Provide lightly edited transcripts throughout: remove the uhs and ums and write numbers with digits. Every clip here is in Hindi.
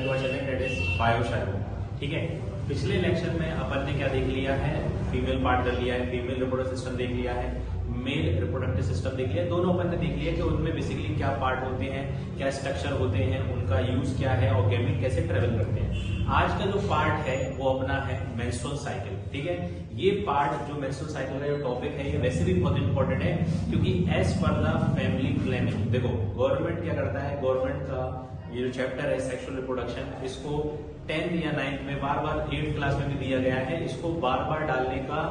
टॉपिक पर चलें, दैट इज बायोशैलो। ठीक है, पिछले लेक्चर में अपन ने क्या देख लिया है, फीमेल पार्ट कर लिया है, फीमेल रिप्रोडक्टिव सिस्टम देख लिया है, मेल रिप्रोडक्टिव सिस्टम देख लिया है। दोनों अपन ने देख लिया कि उनमें बेसिकली क्या पार्ट होते हैं, क्या स्ट्रक्चर होते हैं, उनका यूज क्या है और गैमेट कैसे ट्रेवल करते हैं। आज का जो पार्ट है वो अपना है मेंस्ट्रुअल साइकिल। ठीक है, ये पार्ट जो मेंस्ट्रुअल साइकिल का जो टॉपिक है ये वैसे भी बहुत इंपॉर्टेंट है, क्योंकि as per the family planning, देखो गवर्नमेंट क्या करता है, गवर्नमेंट का ये जो चैप्टर है सेक्सुअल रिप्रोडक्शन, इसको 10th या 9th में बार बार 8th क्लास में भी दिया गया है। इसको बार बार डालने का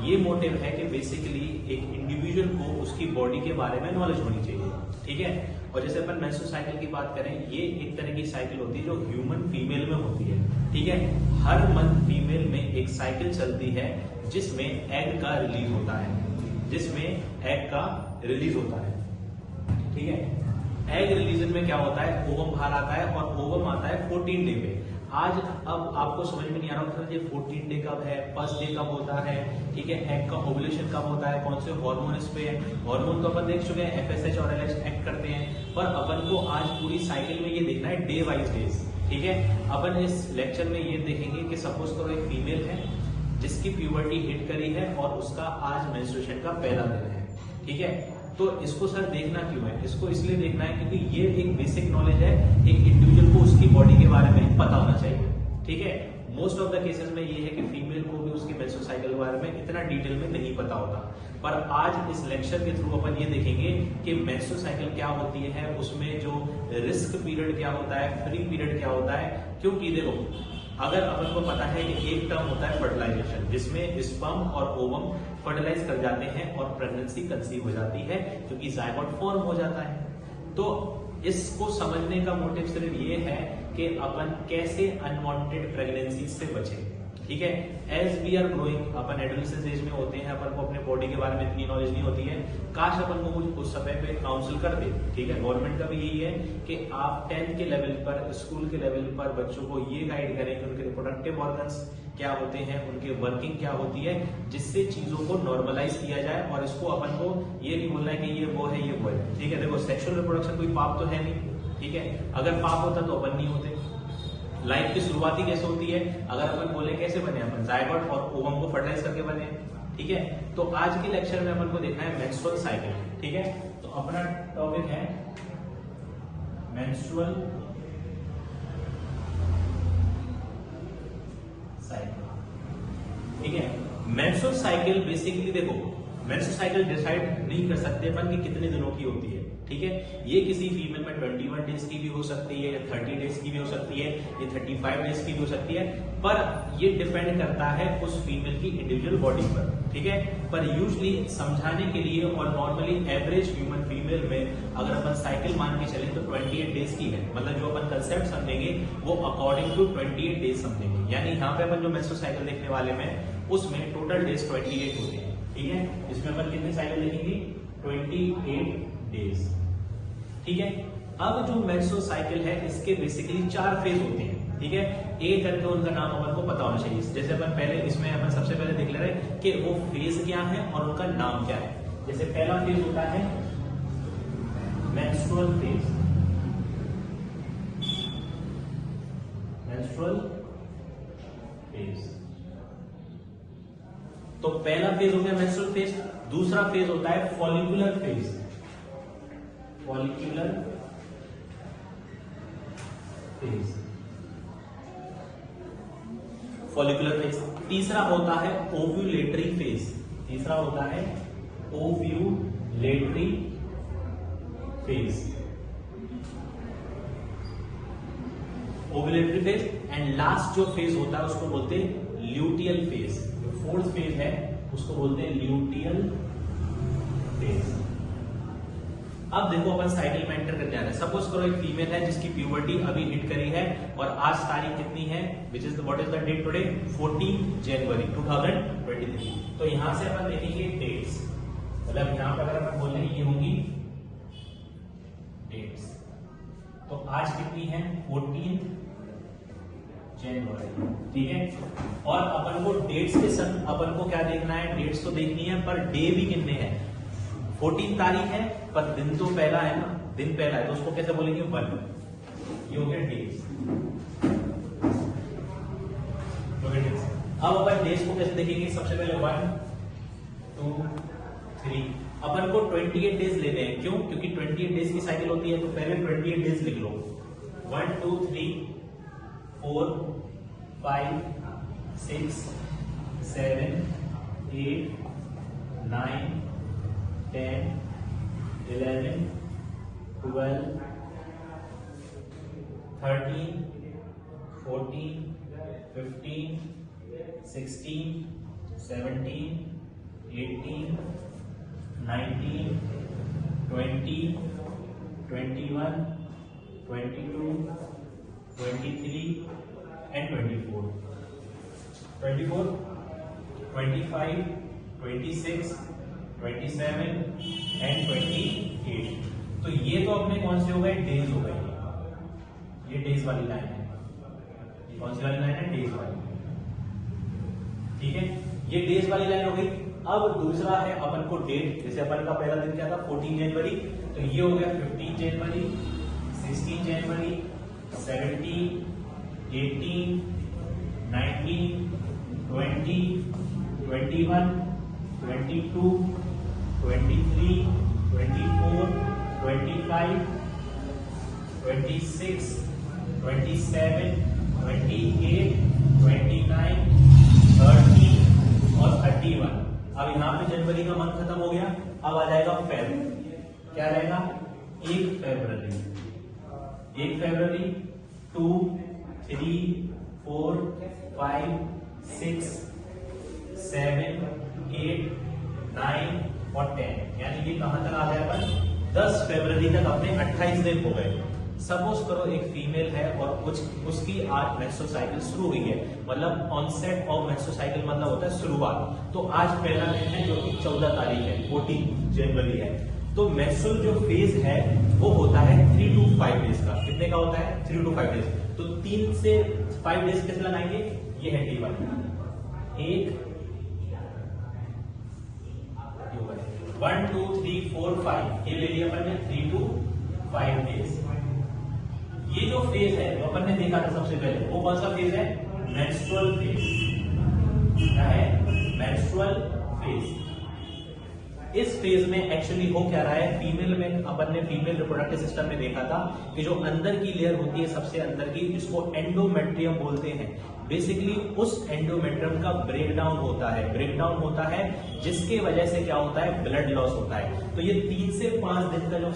ये मोटिव है कि बेसिकली एक इंडिविजुअल को उसकी बॉडी के बारे में नॉलेज होनी चाहिए। ठीक है, और जैसे अपन मेंस्ट्रुअल साइकिल की बात करें, ये एक तरह की साइकिल होती है जो ह्यूमन फीमेल में होती है। ठीक है, हर मंथ फीमेल में एक साइकिल चलती है जिसमें एग का रिलीज होता है, ठीक है, एग रिलीजन में क्या होता है, ओवम बाहर आता है और ओवम आता है 14 डे पे। आज अब आपको समझ में नहीं आ रहा होता ये 14 डे कब है, फर्स्ट डे कब होता है, ठीक है, एग का ओवुलेशन कब होता है, कौन से हार्मोन इस पे है। हार्मोन तो अपन देख चुके हैं, FSH और LH एक्ट करते हैं, पर अपन को आज पूरी साइकिल में ये देखना है डे वाइज डेज। ठीक है, अपन इस लेक्चर में ये देखेंगे कि सपोज करो एक फीमेल है जिसकी प्यूबर्टी हिट करी है और उसका आज मेंस्ट्रुएशन का पहला दिन है। ठीक है, तो इसको सर देखना क्यों है, इसको इसलिए देखना है क्योंकि ये एक बेसिक नॉलेज है, एक इंडिविजुअल को उसकी बॉडी के बारे में पता होना चाहिए। ठीक है, मोस्ट ऑफ द केसेस में ये है कि फीमेल को भी उसकी मेंस्ट्रुअल साइकिल के बारे में इतना डिटेल में नहीं पता होता, पर आज इस लेक्चर के थ्रू अपन ये देखेंगे कि मेंस्ट्रुअल साइकिल क्या होती है, उसमें जो रिस्क पीरियड क्या होता है, फ्री पीरियड क्या होता है। क्योंकि देखो अगर अपन को पता है कि एक टर्म होता है फर्टिलाइजेशन, जिसमें स्पर्म और ओवम फर्टिलाइज कर जाते हैं और प्रेगनेंसी कंसीव हो जाती है, क्योंकि जायगोट फॉर्म हो जाता है। तो इसको समझने का मोटिव सिर्फ ये है कि अपन कैसे अनवांटेड प्रेगनेंसी से बचें। ठीक है, एज वी आर ग्रोइंग, अपन एडोलेसेंस एज में होते हैं, अपन को अपने बॉडी के बारे में इतनी नॉलेज नहीं होती है, काश अपन को कुछ उस समय पे काउंसिल कर दे। ठीक है, गवर्नमेंट का भी यही है कि आप 10th के लेवल पर, स्कूल के लेवल पर बच्चों को ये गाइड करें कि उनके रिप्रोडक्टिव ऑर्गन्स क्या होते हैं, उनके वर्किंग क्या होती है, जिससे चीजों को नॉर्मलाइज किया जाए। और इसको अपन को ये नहीं बोलना है कि ये वो है, ये वो है। ठीक है, देखो सेक्सुअल रिप्रोडक्शन कोई पाप तो है नहीं। ठीक है, अगर पाप होता तो अपन नहीं होते। लाइफ की शुरुआत ही कैसे होती है, अगर अपन बोले कैसे बने, अपन जायगोट और ओवम को फर्टिलाइज करके बने। ठीक है, तो आज के लेक्चर में अपन को देखना है मेंस्ट्रुअल साइकिल। ठीक है, तो अपना टॉपिक है मेंस्ट्रुअल साइकिल। ठीक है, मेंस्ट्रुअल साइकिल बेसिकली देखो, मेंस्ट्रुअल साइकिल डिसाइड नहीं कर सकते अपन कि कितने दिनों की होती है। ठीक है, ये किसी फीमेल में 21 डेज की भी हो सकती है, या 30 डेज की भी हो सकती है, या 35 डेज की भी हो सकती है, पर ये डिपेंड करता है उस फीमेल की इंडिविजुअल बॉडी पर। ठीक है, पर यूजुअली समझाने के लिए और नॉर्मली एवरेज ह्यूमन फीमेल में अगर अपन साइकिल मान के चले तो 28 डेज की है, मतलब जो अपन कंसेप्ट समझेंगे वो अकॉर्डिंग टू 28 डेज समझेंगे। यानी यहाँ पे अपन जो मेंस्ट्रुअल साइकिल देखने वाले में उसमें टोटल डेज 28 होते हैं। ठीक है, इसमें अपन कितने साइकिल देखेंगे, 28 डेज। ठीक है, अब जो मेंस्ट्रुअल साइकिल है इसके बेसिकली 4 फेज होते हैं। ठीक है, एक करके उनका नाम अपन को पता होना चाहिए। जैसे अपन पहले इसमें अपन सबसे पहले देख ले रहे हैं कि वो फेज क्या है और उनका नाम क्या है। जैसे पहला फेज होता है मेंस्ट्रुअल फेज, मेंस्ट्रुअल फेज। तो पहला फेज हो गया मेंस्ट्रुअल फेज। दूसरा फेज होता है follicular phase, follicular phase, follicular phase. तीसरा होता है ओव्यूलेटरी फेज, तीसरा होता है ovulatory phase, ovulatory phase. And last जो फेज होता है उसको बोलते हैं ल्यूटियल फेज। जो फोर्थ फेज है उसको बोलते हैं ल्यूटियल फेज। अब देखो अपन साइकिल में एंटर करने आ रहे हैं। सपोज करो एक फीमेल है जिसकी प्यूबर्टी अभी हिट करी है और आज तारीख कितनी है, which is what is the date today, 14 January 2023। तो यहां से अपन देखेंगे डेट्स, मतलब यहां पर अगर अपन बोल रहे हैं ये होंगी डेट्स। तो आज कितनी है, 14 जनवरी। ठीक है, और अपन को डेट्स के संग अपन को क्या देखना है, डेट्स तो देखनी है पर डे भी कितने हैं। 14 तारीख है पर दिन तो पहला है ना, दिन पहला है तो उसको कैसे बोलेंगे 1। ये हो गया डेज। अब अपन डेज को कैसे देखेंगे, सबसे पहले 1 2 3, अपन को 28 डेज लेने हैं। क्यों? क्योंकि 28 डेज की साइकिल होती है, तो पहले 28 डेज लिख लो। 1 2 3 4 5 6 7 8 9 10 11 12 13 14 15 16 17 18 19 20 21 22 23 and 24 25 26 27 and 28। तो ये तो अपने कौन से हो गए, डेज हो गए। ये डेज वाली लाइन है। ये कौन सी वाली लाइन है, डेज वाली। ठीक है, ये डेज वाली लाइन हो गई। अब दूसरा है अपन को डेट, जैसे अपन का पहला दिन क्या था 14 जनवरी, तो ये हो गया 15 जनवरी 16 जनवरी 17 18 19 20 21 22 23 24 25 26 27 28 29 30 और 31। अब यहाँ पे जनवरी का मंथ खत्म हो गया। अब आ जाएगा फेब, क्या रहेगा 1 फरवरी 2 3 4 5 6 7 8 9 और 10, यानी ये कहां तक आ जाएगा 10 फरवरी तक अपने 28 दिन हो गए। सपोज करो एक फीमेल है और कुछ उसकी आज मेंस्ट्रुअल साइकिल शुरू हुई है, मतलब ऑनसेट ऑफ मेंस्ट्रुअल साइकिल मतलब होता है शुरुआत। तो आज पहला दिन है जो कि 14 तारीख है, 14 जनवरी है। तो मेंस्ट्रुअल जो फेज है वो होता है 3 to 5 डेज का। कितने का होता है 3 to 5 डेज। तो 3 से 5 डेज कैसे लगाएंगे, ये है टेबल 1 1 2 3 4 5, ये ले लिया अपन ने 3 to 5 डेज। ये जो फेज है वो अपन ने देखा था सबसे पहले, वो कौन सा फेज है, मेंस्ट्रुअल फेज। क्या है, मेंस्ट्रुअल फेज। इस फेज में एक्चुअली हो क्या रहा है, फीमेल में अपन ने फीमेल रिप्रोडक्टिव सिस्टम में देखा था कि जो अंदर की लेयर होती है सबसे अंदर की, जिसको एंडोमेट्रियम बोलते हैं, बेसिकली उस एंडोमेट्रियम का ब्रेकडाउन होता है जिसके वजह से क्या होता है, ब्लड लॉस होता है। तो ये 3 से 5 दिन का जो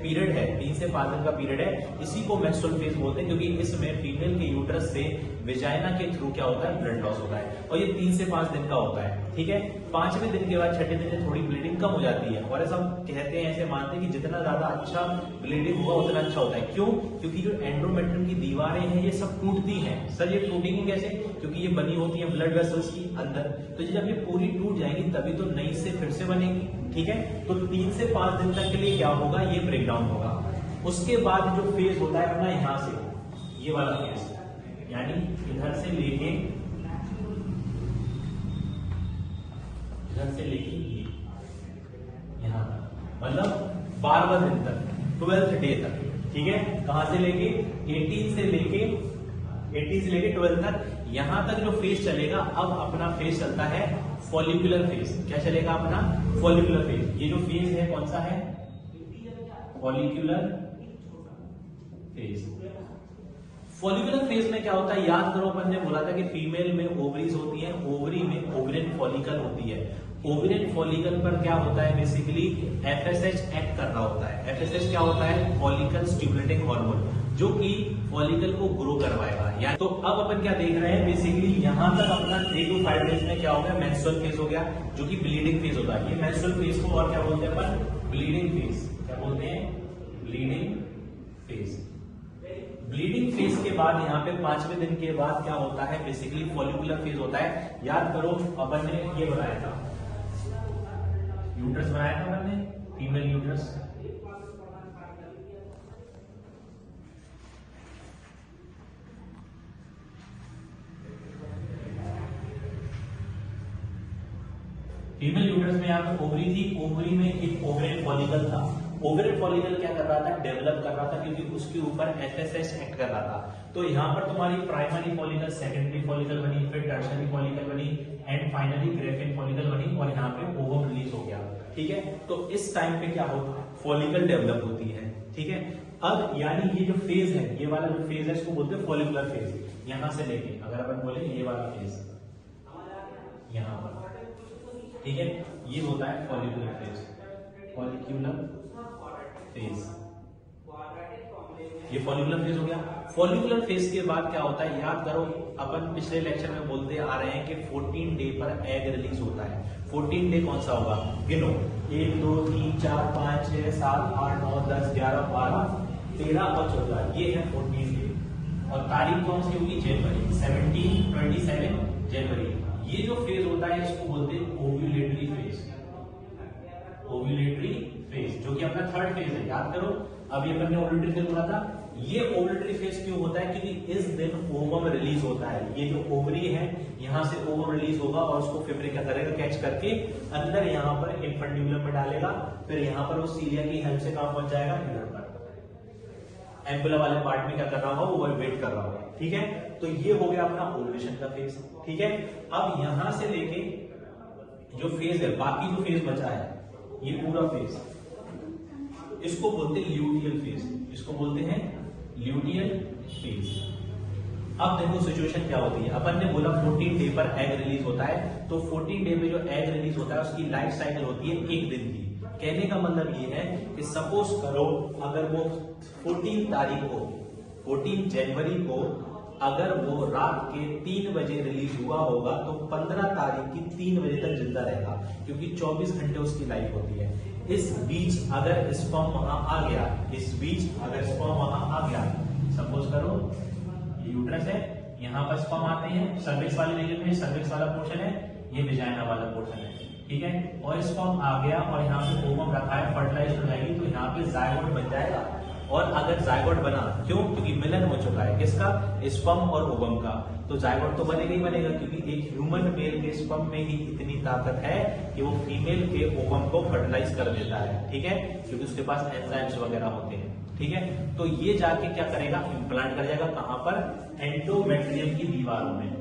पीरियड है, 3 से 5 दिन का पीरियड है, इसी को मेंस्ट्रुअल फेज बोलते हैं, क्योंकि इसमें फीमेल के यूट्रस से विजाइना के थ्रू क्या होता है, ब्लड लॉस होता है। और ये 3 से 5 दिन का होता है। ठीक है, 5वें दिन के बाद 6ठे दिन में थोड़ी ब्लीडिंग कम हो जाती है, और ऐसा कहते हैं, ऐसे मानते हैं कि जितना ज्यादा अच्छा ब्लीडिंग होगा उतना अच्छा होता है। क्यों? क्योंकि जो एंडोमेट्रियम की दीवारें हैं ये सब टूटती हैं। सर ये टूटेंगी कैसे? क्योंकि ये बनी होती है ब्लड वेसल्स की अंदर, तो जब ये पूरी टूट जाएंगी तभी तो नई से फिर से बनेगी। ठीक है, तो 3 से 5 दिन तक के लिए क्या होगा, ये ब्रेकडाउन होगा। उसके बाद जो फेज होता है अपना यहां से, ये वाला फेज, यानी इधर से लेके ये यहां तक, मतलब 12वां दिन तक, 12th डे तक। ठीक है, कहां से लेके 18 से लेके 12 तक, यहां तक जो फेज चलेगा। अब अपना फेज चलता है फॉलिकुलर फेज। क्या चलेगा अपना, फॉलिकुलर फेज। ये जो फेज है कौन सा है, फॉलिकुलर फेज। फॉलिकुलर फेज में क्या होता है, याद करो अपन ने बोला था कि फीमेल में ओवरीज होती है, ओवरी में ओवरियन फॉलिकल होती है। ओवरियन फॉलिकल पर क्या होता है, बेसिकली एफएसएच एक्ट कर रहा होता है। एफएसएच क्या होता है, फॉलिकल स्टिमुलेटिंग हार्मोन, जो कि फॉलिकल को ग्रो करवाएगा। या तो अब अपन क्या देख रहे हैं, बेसिकली यहां तक अपना 3 to 5 डेज में क्या हो गया, मेंस्ट्रुअल फेज हो गया, जो कि ब्लीडिंग फेज होता है। ये मेंस्ट्रुअल फेज को और क्या बोलते हैं अपन, ब्लीडिंग फेज। क्या बोलते हैं, ब्लीडिंग फेज। ब्लीडिंग फेज के बाद यहाँ पे 5वें दिन के बाद क्या होता है, बेसिकली फॉलिकुलर फेज होता है। याद करो अपन ने ये बनाया था, यूट्रस बनाया था अपन ने, फीमेल यूट्रस। फीमेल यूट्रस में यहाँ पे ओवरी थी, ओवरी में एक ओवरियन फॉलिकल था, ओवेरियन फॉलिकल क्या कर रहा था, डेवलप कर रहा था, क्योंकि उसके ऊपर एफएसएच एक्ट कर रहा था। तो यहाँ पर तुम्हारी प्राइमरी फॉलिकल, सेकेंडरी फॉलिकल बनी, फिर टर्शियरी फॉलिकल बनी एंड फाइनली ग्रेफिन फॉलिकल बनी और यहाँ पे ओवम रिलीज हो गया। ठीक है, तो इस टाइम पे क्या होता है, फॉलिकल डेवलप होती है। ठीक है, अब यानी ये जो फेज है, ये वाला जो फेज है इसको बोलते हैं फॉलिकुलर फेज। यहां से लेके अगर अपन बोले ये वाला फेज यहां पर, ठीक है, ये होता है फॉलिकुलर फेज, फॉलिक्यूलर फेज, ये फॉलिकुलर फेज हो गया। फॉलिकुलर फेज के बाद क्या होता है, याद करो अपन पिछले लेक्चर में बोलते आ रहे हैं कि 14 डे पर एग रिलीज होता है। 14 डे कौन सा होगा, गिनो, 1 2 3 4 5 6 7 8 9 10 11 12 13 और 14, ये है 14 डे। और तारीख कौन सी होगी, जनवरी 17 27 जनवरी। ये जो फेज होता है इसको बोलते हैं ओव्यूलेटरी फेज, ओव्यूलेटरी फेज, जो कि अपना थर्ड फेज है। याद करो अभी अपन ने ओव्यूलेटरी फेज बोला था, ये ओवुलेटरी फेज क्यों होता है, क्योंकि इस दिन ओवम रिलीज होता है। ये जो ओवरी है यहां से ओवम रिलीज होगा और उसको फेब्रिक क्या करेगा, कैच करके अंदर यहाँ पर इन्फंट्यूलम में डालेगा, फिर यहाँ पर वो सीलिया की हेल्प से कहां पहुंच जाएगा, इधर पर एम्पुला वाले पार्ट में क्या कर रहा होगा, वो वेट कर रहा होगा। ठीक है, तो ये हो गया अपना ओवुलेशन का फेज। ठीक है, अब यहां से लेके जो फेज है, बाकी जो फेज बचा है ये पूरा फेज, इसको बोलते हैं ल्यूटियल फेज, इसको बोलते हैं ल्यूटियल फेज। अब देखो सिचुएशन क्या होती है, अपन ने बोला 14 डे पर एग रिलीज होता है, तो 14 डे में जो एग रिलीज होता है उसकी लाइफ साइकिल होती है 1 दिन की। कहने का मतलब ये है कि सपोज करो अगर वो 14 तारीख को, 14 जनवरी को अगर वो रात के 3 बजे रिलीज हुआ होगा तो 15 तारीख की 3 बजे तक जिंदा रहेगा, क्योंकि 24 घंटे उसकी लाइफ होती है। इस बीच अगर स्पर्म वहां आ गया, इस बीच अगर स्पर्म वहां आ गया, सपोज करो ये यूट्रस है, यहाँ पर स्पर्म आते हैं, सर्विक्स वाले रीजन में, सर्विक्स वाला पोर्शन है, ये विजाइना वाला पोर्शन है। ठीक है, और स्पर्म आ गया और यहाँ पे ओवम रखा है, फर्टिलाइज हो जाएगी, तो यहाँ पे जायगोट बन जाएगा। और अगर जायगोट बना, क्यों, क्योंकि मिलन हो चुका है किसका, स्पर्म और ओवम का, तो जायगोट तो बनेगा ही बनेगा, क्योंकि एक ह्यूमन मेल के स्पर्म में ही इतनी ताकत है कि वो फीमेल के ओवम को फर्टिलाइज कर देता है। ठीक है, क्योंकि उसके पास एंजाइम्स वगैरह होते हैं। ठीक है, तो ये जाके क्या करेगा, इम्प्लांट कर जाएगा कहां पर, एंडोमेट्रियम की दीवारों में।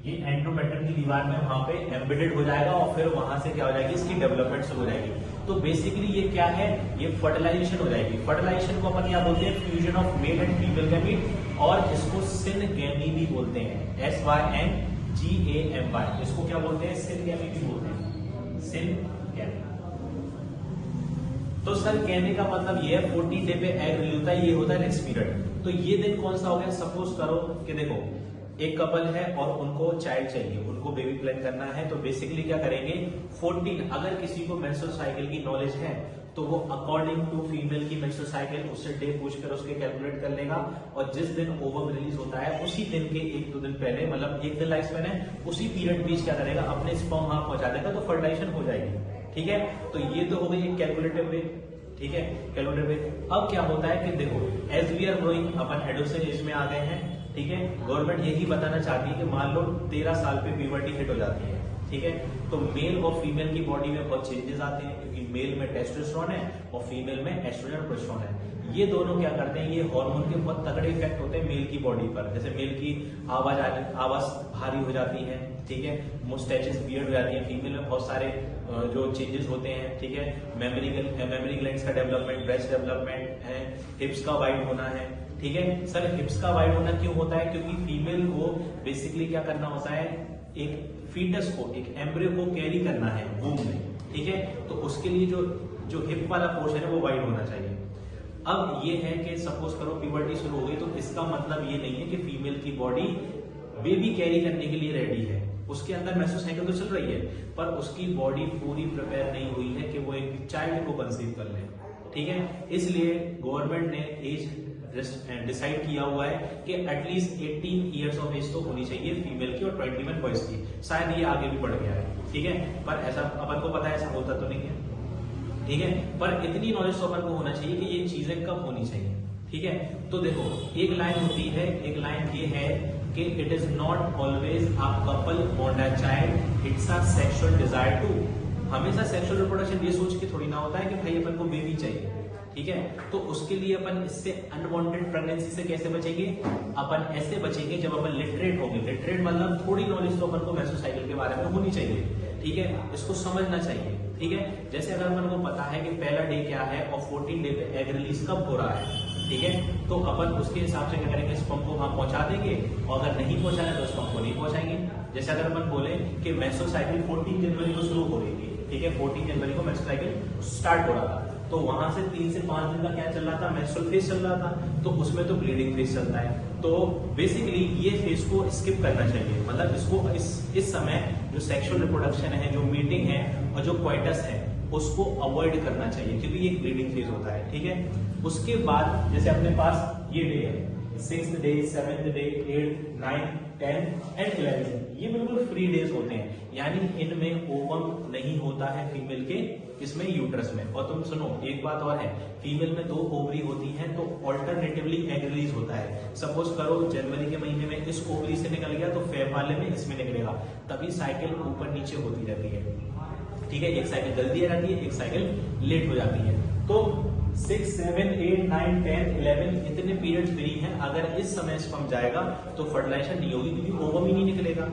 ये एंडोमेट्रियम की दीवार में वहां पे एम्बेडेड हो जाएगा और फिर वहां से क्या हो जाएगी, इसकी डेवलपमेंट शुरू हो जाएगी। तो बेसिकली ये क्या है, ये फर्टिलाइजेशन हो जाएगी। फर्टिलाइजेशन को अपन क्या बोलते हैं, fusion of male and female gamete, और इसको सिनगैमी भी बोलते हैं, SYNGAMY, इसको क्या बोलते हैं, सिनगैमी भी बोलते हैं, सिनगैमी। तो सर कहने का मतलब ये है 14 डे पे एग रिलीज होता है, ये होता है नेक्स्ट पीरियड। तो ये दिन कौन सा हो गया, सपोज करो कि देखो एक कपल है और उनको चाइल्ड चाहिए, उनको बेबी प्लान करना है, तो बेसिकली क्या करेंगे, 14, अगर किसी को मेंस्ट्रुअल साइकिल की नॉलेज है तो वो अकॉर्डिंग टू फीमेल की मेंस्ट्रुअल साइकिल उससे डे पूछकर उसके कैलकुलेट कर लेगा, और जिस दिन ओवम रिलीज होता है उसी दिन के 1-2 दिन पहले, मतलब 1 दिन लाइफ स्पैन है, उसी पीरियड बीच क्या करेगा, अपने स्पर्म वहां पहुंचा देगा, तो फर्टिलाइजेशन हो जाएगी। ठीक है, तो ये तो हो गई एक कैलकुलेटिव वे। ठीक है, कैलकुलेटिव वे। अब क्या होता है कि देखो एज वी आर ग्रोइंग, अपन एडोलेसेंस एज में आ गए हैं। ठीक है, गवर्नमेंट यही बताना चाहती है कि मान लो 13 साल पे प्यूबर्टी हिट हो जाती है। ठीक है, तो मेल और फीमेल की बॉडी में बहुत चेंजेस आते हैं, क्योंकि मेल में टेस्टोस्टेरोन है और फीमेल में एस्ट्रोजन प्रोजेस्टेरोन है। ये दोनों क्या करते हैं, ये हार्मोन के बहुत तगड़े इफेक्ट होते हैं मेल की बॉडी पर। जैसे मेल की आवाज भारी हो जाती है, ठीक है, मुस्टैचेस बियर्ड हो जाती है, फीमेल में बहुत सारे जो चेंजेस होते हैं। ठीक है, मेमोरी ग्लैंड्स का डेवलपमेंट, ब्रेस्ट डेवलपमेंट है, हिप्स का वाइड होना है। ठीक है सर, हिप्स का वाइड होना क्यों होता है, क्योंकि फीमेल को बेसिकली क्या करना होता है, एक फीटस को, एक एम्ब्रियो को कैरी करना है वूम में। ठीक है, तो उसके लिए जो हिप वाला पोर्शन है वो वाइड होना चाहिए। अब ये है कि सपोज करो प्यूबर्टी शुरू हो गई, तो इसका मतलब ये नहीं है कि फीमेल की बॉडी बेबी कैरी करने के लिए रेडी है, उसके अंदर मेंस्ट्रुअल साइकिल तो चल रही है, पर उसकी बॉडी पूरी प्रिपेयर नहीं हुई है कि वो एक चाइल्ड को कंसीव कर ले। ठीक है, इसलिए गवर्नमेंट ने एज डिसाइड किया हुआ है कि एटलीस्ट 18 इयर्स ऑफ एज तो होनी चाहिए फीमेल की और 21 बॉयज की। शायद ये आगे भी बढ़ गया है। ठीक है, पर ऐसा अपन को पता है, ऐसा होता तो नहीं है। ठीक है, पर इतनी नॉलेज तो अपन को होना चाहिए कि ये चीजें कब होनी चाहिए। ठीक है, तो देखो एक लाइन होती है, एक लाइन ये है कि it is not always a couple want a child, it's a sexual desire too. हमेशा सेक्सुअल रिप्रोडक्शन ये सोच के थोड़ी ना होता है कि भाई अपन को बेबी चाहिए, ठीक है। तो उसके लिए अपन इससे अनवांटेड प्रेगनेंसी से कैसे बचेंगे, अपन ऐसे बचेंगे जब अपन लिटरेट होंगे। लिटरेट मतलब थोड़ी नॉलेज तो अपन को मेसोसाइकिल के बारे में होनी चाहिए, ठीक है, इसको समझना चाहिए, ठीक है। जैसे अगर अपन को पता है कि पहला डे क्या है और 14 डे पे एग रिलीज कब हो रहा है, ठीक है, तो अपन उसके हिसाब से क्या करेंगे, स्पर्म को वहां पहुंचा देंगे, और अगर नहीं पहुंचाना तो स्पर्म को नहीं पहुंचाएंगे। जैसे अगर अपन बोले कि मेसोसाइकिल 14 जनवरी को शुरू हो रही थी, ठीक है, 14 जनवरी को मेसोसाइकिल स्टार्ट हो रहा था, तो वहां से 3 से 5 दिन का क्या चल रहा था, मेंस्ट्रुअल फेज चल रहा था, तो उसमें तो ब्लीडिंग फेज चलता है। तो बेसिकली ये फेज को स्किप करना चाहिए, मतलब इसको इस समय जो सेक्सुअल रिप्रोडक्शन है, जो मीटिंग है और जो क्वाइटस है उसको अवॉइड करना चाहिए, क्योंकि ये ब्लीडिंग फेज होता है, ठीक है। उसके बाद जैसे अपने पास ये डे है, 6th day, 7th day, 8th, 9th, 10th and 11th, ये बिल्कुल फ्री डेज होते हैं, यानी इनमें ओवम नहीं होता है फीमेल के, किसमें, यूट्रस में। और तुम सुनो एक बात और है, फीमेल में 2 ओवरी होती हैं, तो ऑल्टरनेटिवली एग रिलीज होता है। सपोज करो जनवरी के महीने में इस ओवरी से निकल गया, तो फेब वाले में इसमें निकलेगा, तभी साइकिल ऊपर नीचे होती रहती है, ठीक है। एक साइकिल जल्दी आ जाती है, एक साइकिल लेट हो जाती है। तो 6, 7, 8, 9, 10, 11 इतने पीरियड फ्री हैं। अगर इस समय स्पर्म जाएगा तो फर्टिलाइजेशन नहीं होगी, क्योंकि ओवम ही नहीं निकलेगा।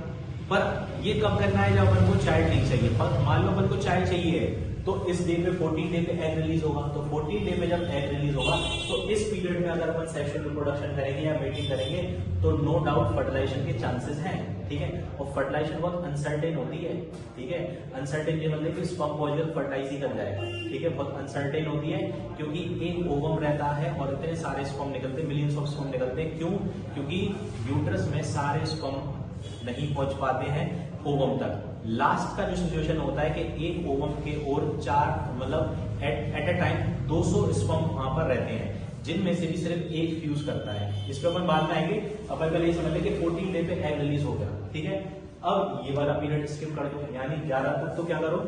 पर ये कब करना है, जब अपन को चाइल्ड नहीं चाहिए। पर मान लो अपन को चाइल्ड चाहिए है, तो इस डे पे 14 डे पे एग रिलीज होगा, तो 14 डे पे जब एग रिलीज होगा तो इस पीरियड में अगर अपन सेक्सुअल रिप्रोडक्शन करेंगे या मेटिंग करेंगे तो नो डाउट फर्टिलाइजेशन के चांसेस हैं, ठीक है। और फर्टिलाइजेशन बहुत अनसर्टेन होती है, ठीक है। अनसर्टेन ये मतलब कि स्पर्म मॉलिक्यूल फर्टिलाइज ही कर जाएगा, ठीक है, बहुत अनसर्टेन होती है, क्योंकि एक ओवम रहता है और इतने सारे स्पर्म निकलते हैं, मिलियंस ऑफ स्पर्म निकलते हैं। क्यों? क्योंकि यूट्रस में सारे स्पर्म नहीं पहुंच पाते हैं ओवम तक। लास्ट का जो सिचुएशन होता है कि एक ओवम के और 4 मतलब एट अ टाइम 200 स्पर्म वहां पर रहते हैं, जिनमें से भी सिर्फ एक फ्यूज करता है। इस पे अपन बाद में आएंगे। अपन पहले ये समझ लें कि 14 डे पे एग रिलीज हो गया, ठीक है। अब ये वाला पीरियड स्किप कर दो, यानी 11 तक तो क्या करो,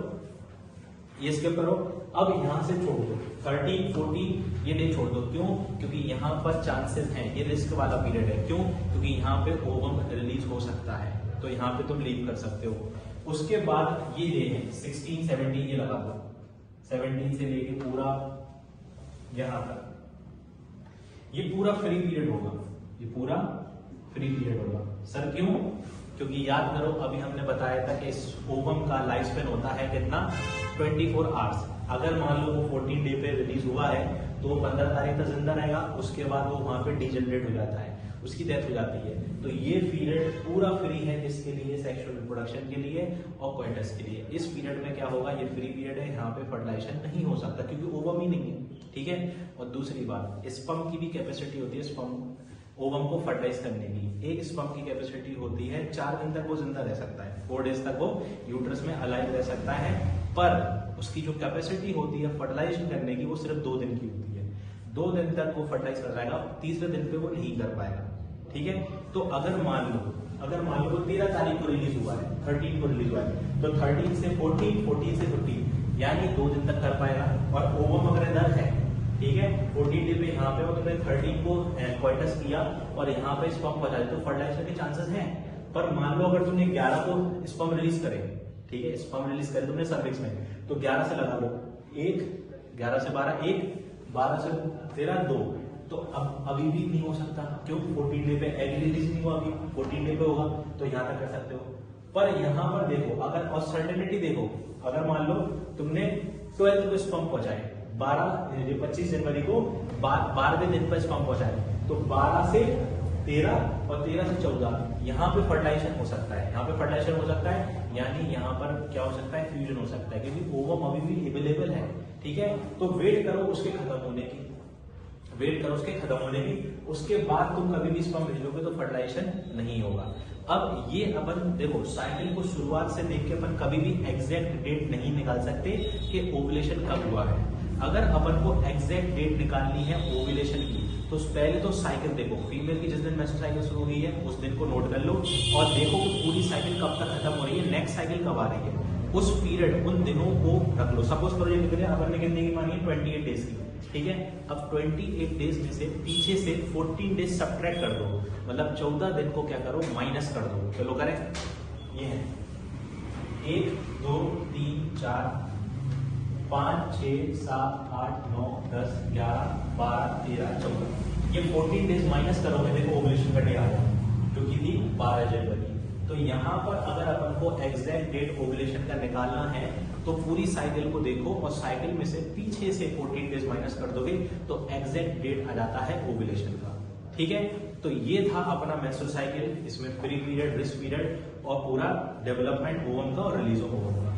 ये स्किप करो। अब यहां से छोड़ दो 13, 14 ये डे छोड़ दो। क्यों? क्योंकि यहाँ पर चांसेस हैं, ये रिस्क वाला पीरियड है। क्यों? क्योंकि यहाँ पे ओवम रिलीज हो सकता है, तो यहाँ पे तुम लीव कर सकते हो। उसके बाद ये डे है 16, 17 ये लगा दो, 17 से लेके पूरा यहां तक ये पूरा फ्री पीरियड होगा, ये पूरा फ्री पीरियड होगा। सर क्यों? क्योंकि याद करो अभी हमने बताया था कि इस ओवम का लाइफ स्पेन होता है कितना, 24 आवर्स। अगर मान लो वो 14 डे पे रिलीज हुआ है तो वो 15 तारीख तक जिंदा रहेगा, उसके बाद वो वहां पे डिजेनरेट हो जाता है, उसकी डेथ हो जाती है। तो ये पीरियड पूरा फ्री है किसके लिए, सेक्सुअल रिप्रोडक्शन के लिए और क्वाइटस के लिए। इस पीरियड में क्या होगा, ये फ्री पीरियड है, यहाँ पे फर्टिलाइजेशन नहीं हो सकता क्योंकि ओवम ही नहीं है, ठीक है। और दूसरी बात, स्पर्म की भी कैपेसिटी होती है स्पर्म ओवम को फर्टिलाइज करने की। एक स्पर्म की कैपेसिटी होती है 4 दिन तक वो जिंदा रह सकता है, 4 डेज तक वो यूट्रस में अलाइव रह सकता है, पर उसकी जो कैपेसिटी होती है फर्टिलाइजेशन करने की वो सिर्फ 2 दिन की होती है। 2 दिन तक वो फर्टिलाइज कर जाएगा, तीसरे दिन पे वो नहीं कर पाएगा, ठीक है। तो अगर मान लो 13 तारीख को रिलीज हुआ है, 13 को रिलीज हुआ है, तो 13 से 14, 14 से 15 यानी 2 दिन तक कर पाएगा। और ओवम अगर इधर है, ठीक है, 14 डे पे यहाँ पे तुमने 13 को क्वाइटस किया और यहाँ पे स्पर्म पहुंचा दिया तो फर्टिलाइजेशन के चांसेस हैं। पर मान लो अगर तुमने 11 को स्पर्म रिलीज करे, ठीक है, स्पर्म रिलीज करे तुमने सर्विक्स में, तो 11 से लगा लो 1, 11 से 12 1, 12 से 13 2, तो अब अभी भी नहीं हो सकता। क्यों? 14 डे पे एग रिलीज नहीं हुआ, अभी 14 डे पे होगा, तो यहाँ तक कर सकते हो। पर यहाँ पर देखो, अगर अनसर्टेनिटी देखो, अगर मान लो तुमने 12 को स्पर्म पहुंचाए, 25 जनवरी को 12वें दिन पर स्पर्म पहुंचाए, तो 12 से 13 और 13 से 14 यहाँ पे फर्टिलाइजेशन हो सकता है, यहाँ पे फर्टिलाइजेशन हो सकता है, यानी यहाँ पर क्या हो सकता है, फ्यूजन हो सकता है, क्योंकि ओवम अभी भी अवेलेबल है, ठीक है। तो वेट करो उसके खत्म होने की, उसके बाद तुम कभी भी स्पर्म भेजोगे तो फर्टिलाइजेशन नहीं होगा। अब ये अपन देखो साइकिल को शुरुआत से देख के अपन कभी भी एग्जैक्ट डेट नहीं निकाल सकते कि ओवुलेशन कब हुआ है। अगर अपन को एग्जैक्ट डेट निकालनी है ओवुलेशन की, तो पहले तो साइकिल देखो, फीमेल की जिस दिन मेंस्ट्रुअल साइकिल शुरू हुई है उस दिन को नोट कर लो और देखो कि पूरी साइकिल कब तक खत्म हो रही है, नेक्स्ट साइकिल कब आ रही है, उस पीरियड उन दिनों को रख लो। सपोज करो ये कितने अपन ने कितने की मानी है, 28 डेज की, ठीक है। अब 28 डेज में से पीछे से 14 डेज सब्ट्रैक्ट कर दो, मतलब 14 दिन को क्या करो, माइनस कर दो। चलो करें, ये है 1 2 3 4 5 6 7 8 9 10 11 12 13 14 ये 14 डेज माइनस करोगे, देखो ओवुलेशन का डे आ गया जो कि थी 12 जनवरी। तो यहाँ पर अगर अपन को एग्जैक्ट डेट ओवुलेशन का निकालना है तो पूरी साइकिल को देखो और साइकिल में से पीछे से 14 डेज माइनस कर दोगे तो एग्जैक्ट डेट आ जाता है ओवुलेशन का। ठीक है, तो ये था अपना मेंस्ट्रुअल साइकिल, इसमें प्री पीरियड, रिस्ट पीरियड और पूरा डेवलपमेंट ओवम का और रिलीज ऑफ ओवम का।